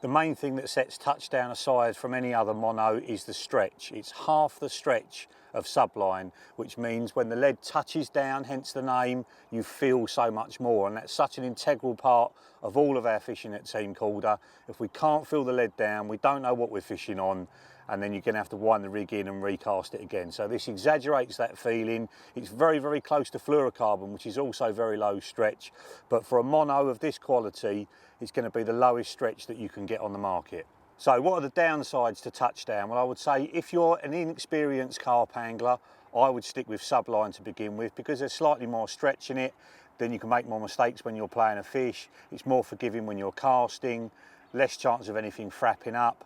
The main thing that sets TouchDown aside from any other mono is the stretch. It's half the stretch of subline, which means when the lead touches down, hence the name, you feel so much more, and that's such an integral part of all of our fishing at Team Korda. If we can't feel the lead down, we don't know what we're fishing on, and then you're going to have to wind the rig in and recast it again. So this exaggerates that feeling. It's very, very close to fluorocarbon, which is also very low stretch, but for a mono of this quality, it's going to be the lowest stretch that you can get on the market. So what are the downsides to TouchDown? Well, I would say if you're an inexperienced carp angler, I would stick with subline to begin with, because there's slightly more stretch in it. Then you can make more mistakes when you're playing a fish. It's more forgiving when you're casting, less chance of anything frapping up.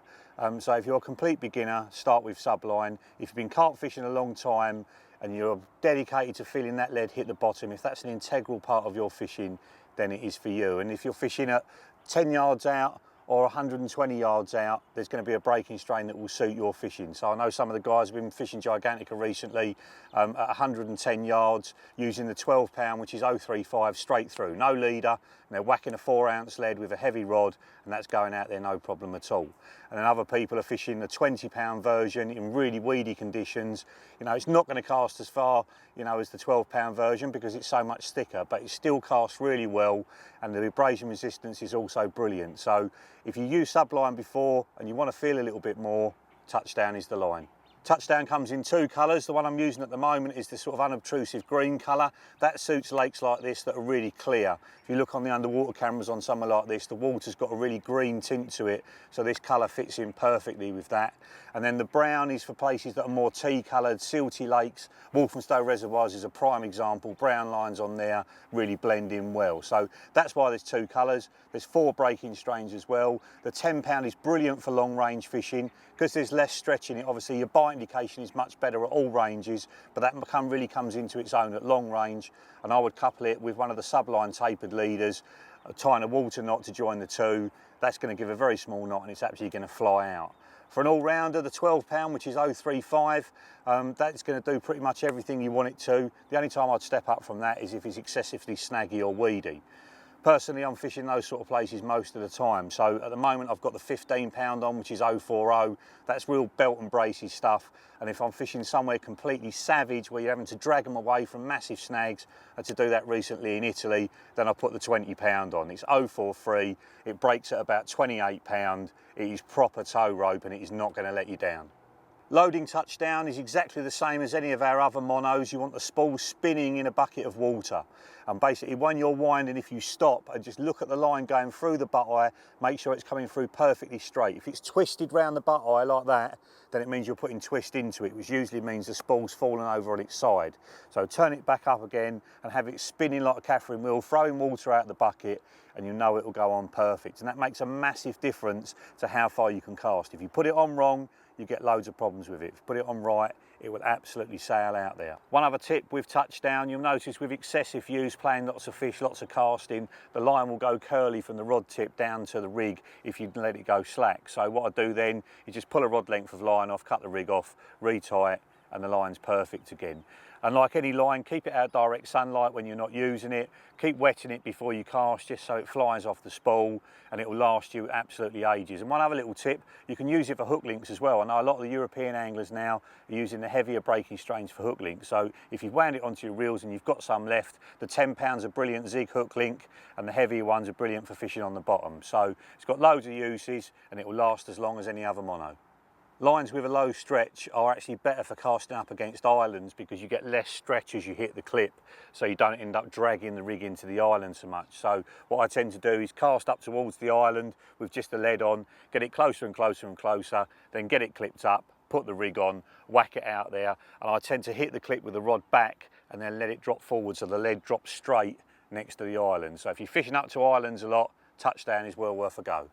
So if you're a complete beginner, start with subline. If you've been carp fishing a long time and you're dedicated to feeling that lead hit the bottom, if that's an integral part of your fishing, then it is for you. And if you're fishing at 10 yards out or 120 yards out, there's going to be a breaking strain that will suit your fishing. So I know some of the guys have been fishing Gigantica recently at 110 yards using the 12 pound, which is 035 straight through, no leader, and they're whacking a 4-ounce lead with a heavy rod, and that's going out there no problem at all. And then other people are fishing the 20 pound version in really weedy conditions. You know, it's not going to cast as far, you know, as the 12 pound version because it's so much thicker, but it still casts really well, and the abrasion resistance is also brilliant. So if you use subline before and you want to feel a little bit more, TouchDown is the line. TouchDown comes in two colours. The one I'm using at the moment is this sort of unobtrusive green colour. That suits lakes like this that are really clear. If you look on the underwater cameras on somewhere like this, the water's got a really green tint to it, so this colour fits in perfectly with that. And then the brown is for places that are more tea-coloured, silty lakes. Walthamstow reservoirs is a prime example. Brown lines on there really blend in well. So that's why there's two colours. There's 4 breaking strains as well. The 10 pound is brilliant for long range fishing because there's less stretch in it. Obviously your bite indication is much better at all ranges, but that really comes into its own at long range. And I would couple it with one of the subline tapered leaders, tying a water knot to join the two. That's going to give a very small knot and it's actually going to fly out. For an all-rounder, the 12 pound, which is 035, that's going to do pretty much everything you want it to. The only time I'd step up from that is if it's excessively snaggy or weedy. Personally, I'm fishing those sort of places most of the time. So at the moment, I've got the 15 pound on, which is 040. That's real belt and braces stuff. And if I'm fishing somewhere completely savage, where you're having to drag them away from massive snags, I had to do that recently in Italy, then I put the 20 pound on. It's 043. It breaks at about 28 pound. It is proper tow rope and it is not going to let you down. Loading TouchDown is exactly the same as any of our other monos. You want the spool spinning in a bucket of water. And basically when you're winding, if you stop and just look at the line going through the butt eye, make sure it's coming through perfectly straight. If it's twisted round the butt eye like that, then it means you're putting twist into it, which usually means the spool's fallen over on its side. So turn it back up again and have it spinning like a Catherine wheel, throwing water out the bucket, and you know it will go on perfect. And that makes a massive difference to how far you can cast. If you put it on wrong, you get loads of problems with it. If you put it on right, it will absolutely sail out there. One other tip with TouchDown, you'll notice with excessive use, playing lots of fish, lots of casting, the line will go curly from the rod tip down to the rig if you let it go slack. So what I do then is just pull a rod length of line off, cut the rig off, retie it, and the line's perfect again. And like any line, keep it out direct sunlight when you're not using it. Keep wetting it before you cast, just so it flies off the spool, and it will last you absolutely ages. And one other little tip, you can use it for hook links as well. I know a lot of the European anglers now are using the heavier breaking strains for hook links. So if you've wound it onto your reels and you've got some left, the 10 pounds are brilliant zig hook link, and the heavier ones are brilliant for fishing on the bottom. So it's got loads of uses, and it will last as long as any other mono. Lines with a low stretch are actually better for casting up against islands because you get less stretch as you hit the clip, so you don't end up dragging the rig into the island so much. So what I tend to do is cast up towards the island with just the lead on, get it closer and closer and closer, then get it clipped up, put the rig on, whack it out there, and I tend to hit the clip with the rod back and then let it drop forward so the lead drops straight next to the island. So if you're fishing up to islands a lot, TouchDown is well worth a go.